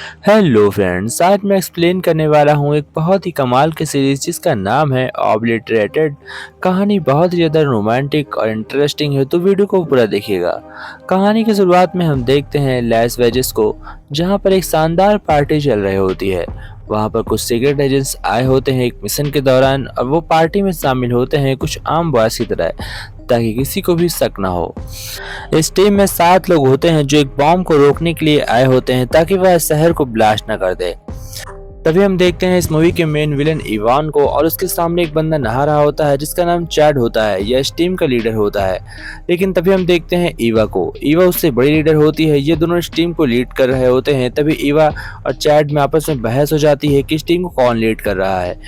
Hello friends, आज मैं explain करने वाला हूँ एक बहुत ही कमाल की सीरीज जिसका नाम है ऑब्लिटरेटेड। कहानी बहुत ही ज़्यादा रोमांटिक और इंटरेस्टिंग है, तो वीडियो को पूरा देखिएगा। कहानी की शुरुआत में हम देखते हैं लैस वेजेस को, जहाँ पर एक शानदार पार्टी चल रही होती है। वहाँ पर कुछ सीक्रेट एजेंट्स आए होते हैं एक मिशन के दौरान, और वो पार्टी में शामिल होते हैं कुछ आम बॉयज की तरह, ताकि किसी को भी शक ना हो। इस टीम में 7 लोग होते हैं जो एक बॉम्ब को रोकने के लिए आए होते हैं ताकि वह शहर को ब्लास्ट न कर दे। तभी हम देखते हैं इस मूवी के मेन विलन इवान को, और उसके सामने एक बंदा नहा रहा होता है जिसका नाम चैड होता है। यह इस टीम का लीडर होता है। लेकिन तभी हम देखते हैं ईवा को। ईवा उससे बड़ी लीडर होती है। ये दोनों इस टीम को लीड कर रहे होते हैं। तभी ईवा और चैड में आपस में बहस हो जाती है कि इस टीम को कौन लीड कर रहा है।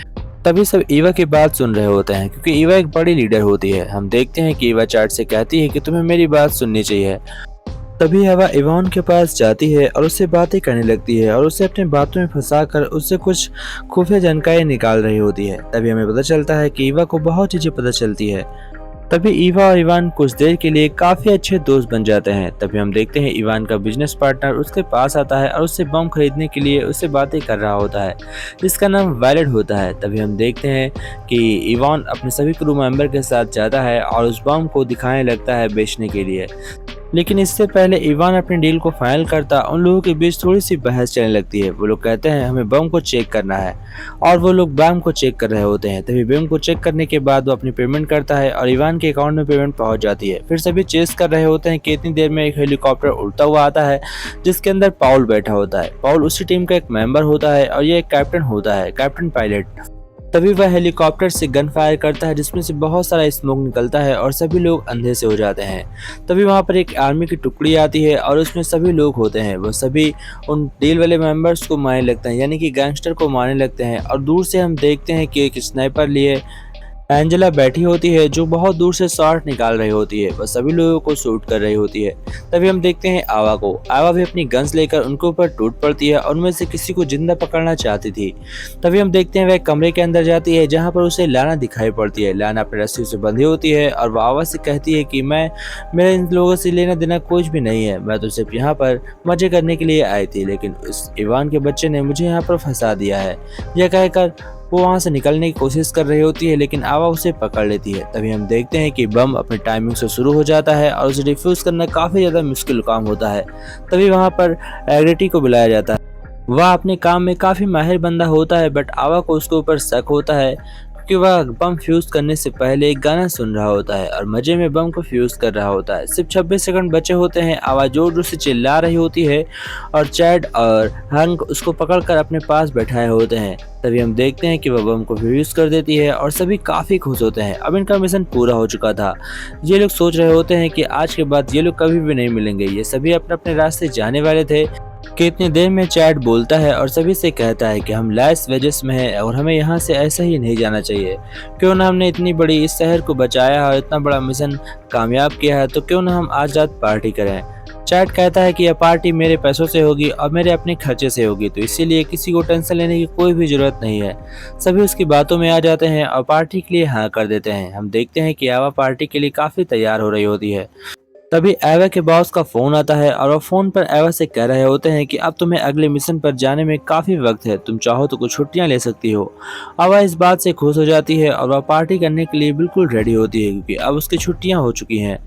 तभी सब ईवा की बात सुन रहे होते हैं, क्योंकि ईवा एक बड़ी लीडर होती है। हम देखते हैं कि ईवा चैट से कहती है कि तुम्हें मेरी बात सुननी चाहिए। तभी ईवा इवान के पास जाती है और उससे बातें करने लगती है, और उसे अपनी बातों में फंसाकर उससे कुछ खुफिया जानकारी निकाल रही होती है। तभी हमें पता चलता है कि ईवा को बहुत चीजें पता चलती है। तभी ईवा और इवान कुछ देर के लिए काफी अच्छे दोस्त बन जाते हैं। तभी हम देखते हैं इवान का बिजनेस पार्टनर उसके पास आता है और उससे बम खरीदने के लिए उससे बातें कर रहा होता है, जिसका नाम वैलेट होता है। तभी हम देखते हैं कि इवान अपने सभी क्रू मेंबर के साथ जाता है और उस बम को दिखाने लगता है बेचने के लिए। लेकिन इससे पहले इवान अपने डील को फाइनल करता, उन लोगों के बीच थोड़ी सी बहस चलने लगती है। वो लोग कहते हैं हमें बम को चेक करना है, और वो लोग बम को चेक कर रहे होते हैं। तभी बम को चेक करने के बाद वो अपनी पेमेंट करता है और इवान के अकाउंट में पेमेंट पहुंच जाती है। फिर सभी चेस कर रहे होते हैं कि इतनी देर में एक हेलीकॉप्टर उड़ता हुआ आता है, जिसके अंदर पाउल बैठा होता है। पाउल उसी टीम का एक मेंबर होता है और ये एक कैप्टन होता है, कैप्टन पायलट। तभी वह हेलीकॉप्टर से गन फायर करता है, जिसमें से बहुत सारा स्मोक निकलता है और सभी लोग अंधे से हो जाते हैं। तभी वहां पर एक आर्मी की टुकड़ी आती है और उसमें सभी लोग होते हैं। वो सभी उन डील वाले मेंबर्स को मारने लगते हैं, यानी कि गैंगस्टर को मारने लगते हैं। और दूर से हम देखते हैं कि एक स्नाइपर लिए एंजेला बैठी होती है, जो बहुत दूर से शॉट निकाल रही होती है। वह सभी लोगों को शूट कर रही होती है। तभी हम देखते हैं आवा को। आवा भी अपनी गन्स लेकर उनके ऊपर टूट पड़ती है और उनमें से किसी को जिंदा पकड़ना चाहती थी। तभी हम देखते हैं वह कमरे के अंदर जाती है, जहाँ पर उसे लाना दिखाई पड़ती है। लाना अपने रस्सी से बंधी होती है और वह आवा से कहती है कि मेरे इन लोगों से लेना देना कुछ भी नहीं है, मैं तो सिर्फ यहाँ पर मजे करने के लिए आई थी, लेकिन इस इवान के बच्चे ने मुझे यहाँ पर फंसा दिया है। यह कहकर वो वहां से निकलने की कोशिश कर रही होती है, लेकिन आवा उसे पकड़ लेती है। तभी हम देखते हैं कि बम अपनी टाइमिंग से शुरू हो जाता है और उसे डिफ्यूज करना काफी ज्यादा मुश्किल काम होता है। तभी वहां पर एग्रेटी को बुलाया जाता है। वह अपने काम में काफी माहिर बंदा होता है, बट आवा को उसके ऊपर शक होता है, कि वह बम फ्यूज करने से पहले एक गाना सुन रहा होता है और मजे में बम को फ्यूज कर रहा होता है। सिर्फ 26 सेकंड बचे होते हैं। आवाज जोर जोर से चिल्ला रही होती है और चैड और हंक उसको पकड़कर अपने पास बैठाए होते हैं। तभी हम देखते हैं कि वह बम को फ्यूज कर देती है और सभी काफी खुश होते हैं। अब इनका मिशन पूरा हो चुका था। ये लोग सोच रहे होते हैं कि आज के बाद ये लोग कभी भी नहीं मिलेंगे। ये सभी अपने अपने रास्ते जाने वाले थे कि इतनी देर में चैट बोलता है और सभी से कहता है कि हम लैस वेजेस में हैं और हमें यहाँ से ऐसा ही नहीं जाना चाहिए। क्यों ना हमने इतनी बड़ी इस शहर को बचाया और इतना बड़ा मिशन कामयाब किया है, तो क्यों ना हम आज रात पार्टी करें। चैट कहता है कि यह पार्टी मेरे पैसों से होगी और मेरे अपने खर्चे से होगी, तो इसीलिए किसी को टेंशन लेने की कोई भी जरूरत नहीं है। सभी उसकी बातों में आ जाते हैं और पार्टी के लिए हाँ कर देते हैं। हम देखते हैं कि आवा पार्टी के लिए काफी तैयार हो रही होती है। तभी एवा के बॉस का फोन आता है और वह फोन पर एवा से कह रहे होते हैं कि अब तुम्हें अगले मिशन पर जाने में काफी वक्त है, तुम चाहो तो कुछ छुट्टियां ले सकती हो। एवा इस बात से खुश हो जाती है और वह पार्टी करने के लिए बिल्कुल रेडी होती है, क्योंकि अब उसकी छुट्टियां हो चुकी हैं।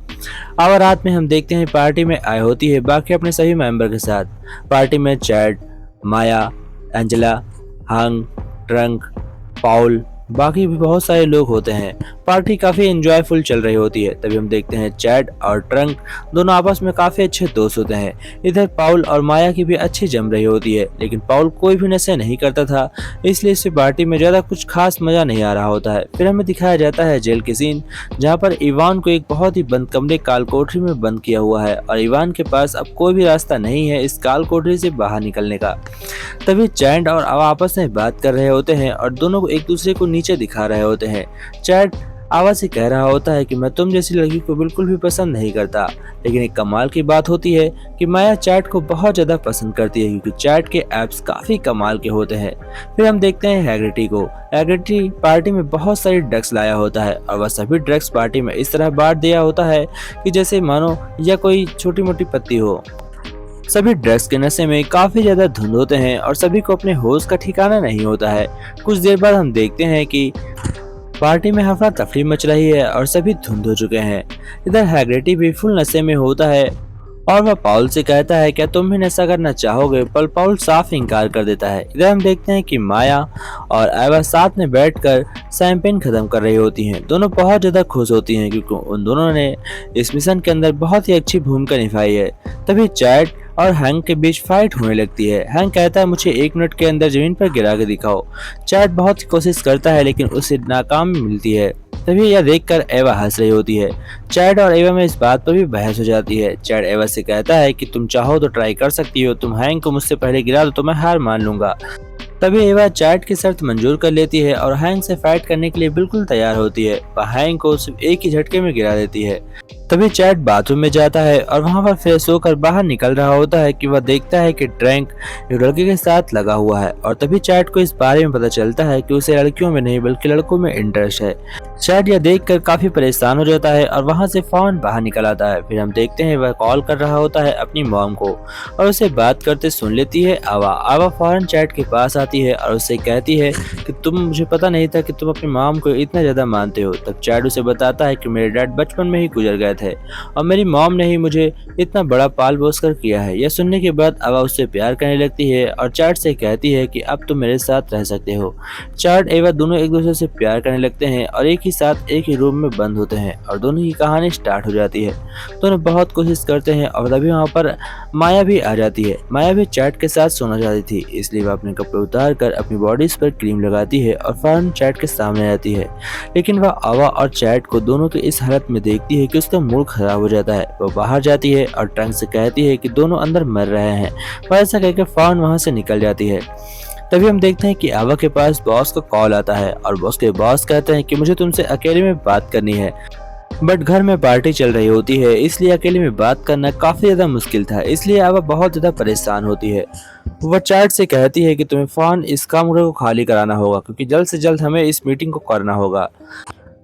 एवा रात में हम देखते हैं पार्टी में आई होती है बाकी अपने सभी मेंबर के साथ। पार्टी में चैड, माया, एंजेला, हंग, ट्रंक, पाउल, बाकी भी बहुत सारे लोग होते हैं। पार्टी काफी एंजॉयफुल चल रही होती है। तभी हम देखते हैं चैड और ट्रंक दोनों आपस में काफी अच्छे दोस्त होते हैं। इधर पाउल और माया की भी अच्छी जम रही होती है, लेकिन पाउल कोई भी नशे नहीं करता था, इसलिए इस पार्टी में ज्यादा कुछ खास मजा नहीं आ रहा होता है। फिर हमें दिखाया जाता है जेल की सीन, जहाँ पर इवान को एक बहुत ही बंद कमरे काल कोठरी में बंद किया हुआ है और इवान के पास अब कोई भी रास्ता नहीं है इस काल कोठरी से बाहर निकलने का। तभी चैड और आवा आपस में बात कर रहे होते हैं और दोनों को एक दूसरे को नीचे दिखा रहे होते हैं। चैड आवा से कह रहा होता है कि मैं तुम जैसी लड़की को बिल्कुल भी पसंद नहीं करता, लेकिन एक कमाल की बात होती है कि माया चैट को बहुत ज्यादा पसंद करती है, क्योंकि चैट के एप्स काफी कमाल के होते हैं। फिर हम देखते हैं हैग्रिटी को। हैग्रिटी पार्टी में बहुत सारी ड्रग्स लाया होता है और वह सभी ड्रग्स पार्टी में इस तरह बांट दिया होता है कि जैसे मानो यह कोई छोटी मोटी पत्ती हो। सभी ड्रग्स के नशे में काफी ज्यादा धुंध होते हैं और सभी को अपने होश का ठिकाना नहीं होता है। कुछ देर बाद हम देखते हैं कि पार्टी में हफड़ा तफरी मच रही है और सभी धुंध हो चुके हैं। इधर हैग्रेटी भी फुल नशे में होता है और वह पाउल से कहता है क्या तुम भी नशा करना चाहोगे, पर पाउल साफ इनकार कर देता है। इधर हम देखते हैं कि माया और एवा साथ में बैठकर शैंपेन खत्म कर रही होती हैं। दोनों बहुत ज्यादा खुश होती हैं क्योंकि उन दोनों ने इस मिशन के अंदर बहुत ही अच्छी भूमिका निभाई है। तभी चैट और हैंक के बीच फाइट होने लगती है। हैंक कहता है मुझे 1 मिनट के अंदर जमीन पर गिरा के दिखाओ। चैट बहुत ही कोशिश करता है लेकिन उसे नाकाम मिलती है। तभी यह देखकर एवा हंस रही होती है। चैट और एवा में इस बात पर भी बहस हो जाती है। चैट एवा से कहता है कि तुम चाहो तो ट्राई कर सकती हो, तुम हैंक को मुझसे पहले गिरा दो तो मैं हार मान लूंगा। तभी एवा चैट की शर्त मंजूर कर लेती है और हैंक से फाइट करने के लिए बिल्कुल तैयार होती है। वह हैंक को सिर्फ एक ही झटके में गिरा देती है। तभी चैट बाथरूम में जाता है और वहां पर फ्रेश होकर बाहर निकल रहा होता है कि वह देखता है कि ट्रैंक एक लड़के के साथ लगा हुआ है और तभी चैट को इस बारे में पता चलता है कि उसे लड़कियों में नहीं बल्कि लड़कों में इंटरेस्ट है। चैट यह देखकर काफी परेशान हो जाता है और वहां से फौरन बाहर निकल आता है। फिर हम देखते हैं वह कॉल कर रहा होता है अपनी मॉम को और उसे बात करते सुन लेती है। आवा फौरन चैट के पास आती है और उससे कहती है कि मुझे पता नहीं था कि तुम अपनी मॉम को इतना ज्यादा मानते हो। तब चैट उसे बताता है कि मेरे डैड बचपन में ही गुजर गए थे और मेरी मॉम ने ही मुझे इतना बड़ा पाल पोस कर किया है। यह सुनने के बाद आवा उससे प्यार करने लगती है और चैट से कहती है कि अब तुम मेरे साथ रह सकते हो। चैट एवा दोनों एक दूसरे से प्यार करने लगते हैं और एक ही साथ एक ही रूम में बंद होते हैं और दोनों की कहानी स्टार्ट हो जाती है। दोनों बहुत कोशिश करते हैं और तभी वहाँ पर माया भी आ जाती है। माया भी चैट के साथ सोना चाहती थी, इसलिए वह अपने कपड़े उतार कर अपनी बॉडी पर क्रीम लगाती है और फौरन चैट के सामने आती है। लेकिन वह आवा और चैट को दोनों के इस हालत में देखती है कि उसका मूड खराब हो जाता है। वह बाहर जाती है और ट्रंक से कहती है कि दोनों अंदर मर रहे हैं। वह ऐसा कहकर फौरन वहां से निकल जाती है। तभी हम देखते हैं कि आवा के पास बॉस का कॉल आता है और बॉस कहते हैं कि मुझे तुमसे अकेले में बात करनी है, बट घर में पार्टी चल रही होती है इसलिए अकेले में बात करना काफी ज्यादा मुश्किल था। इसलिए आवा बहुत ज्यादा परेशान होती है। वह चैट से कहती है कि तुम्हें फौरन इस कमरे को खाली कराना होगा क्योंकि जल्द से जल्द हमें इस मीटिंग को करना होगा।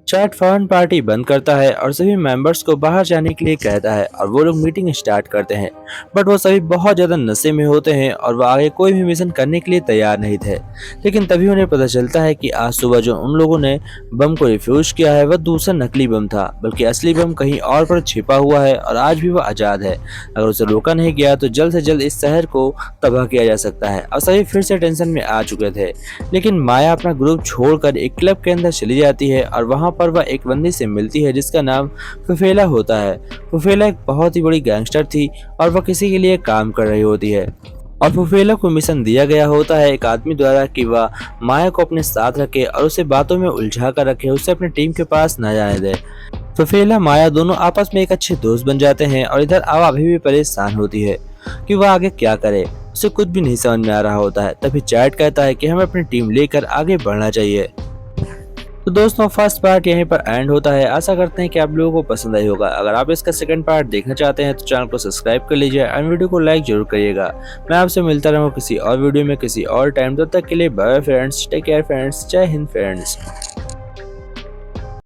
चैट फौरन पार्टी बंद करता है और सभी मेंबर्स को बाहर जाने के लिए कहता है और वो लोग मीटिंग स्टार्ट करते हैं। बट वो सभी बहुत ज़्यादा नशे में होते हैं और वो आगे कोई भी मिशन करने के लिए तैयार नहीं थे। लेकिन तभी उन्हें पता चलता है कि आज सुबह जो उन लोगों ने बम को रिफ्यूज किया है वह दूसरा नकली बम था, बल्कि असली बम कहीं और पर छिपा हुआ है और आज भी वह आज़ाद है। अगर उसे रोका नहीं गया तो जल्द से जल्द इस शहर को तबाह किया जा सकता है। और सभी फिर से टेंशन में आ चुके थे। लेकिन माया अपना ग्रुप छोड़कर एक क्लब के अंदर चली जाती है और वहाँ पर वह एक बंदी से मिलती है जिसका नाम फुफेला होता है। फुफेला एक बहुत ही बड़ी गैंगस्टर थी और वह किसी के लिए काम कर रही होती है और फुफेला को मिशन दिया गया होता है एक आदमी द्वारा कि वह माया को अपने साथ रखे और उसे बातों में उलझा कर रखे, उसे अपने टीम के पास न जाने दे। फुफेला माया दोनों आपस में एक अच्छे दोस्त बन जाते हैं और इधर आवा अभी भी परेशान होती है कि वह आगे क्या करे, उसे कुछ भी नहीं समझ में आ रहा होता है। तभी चैट कहता है कि हमें अपनी टीम लेकर आगे बढ़ना चाहिए। तो दोस्तों फर्स्ट पार्ट यहीं पर एंड होता है। आशा करते हैं कि आप लोगों को पसंद आई होगा। अगर आप इसका सेकंड पार्ट देखना चाहते हैं तो चैनल को सब्सक्राइब कर लीजिए और वीडियो को लाइक जरूर करिएगा। मैं आपसे मिलता रहूँगा किसी और वीडियो में किसी और टाइम। तब तक के लिए bye friends, take care friends, Jai Hind friends.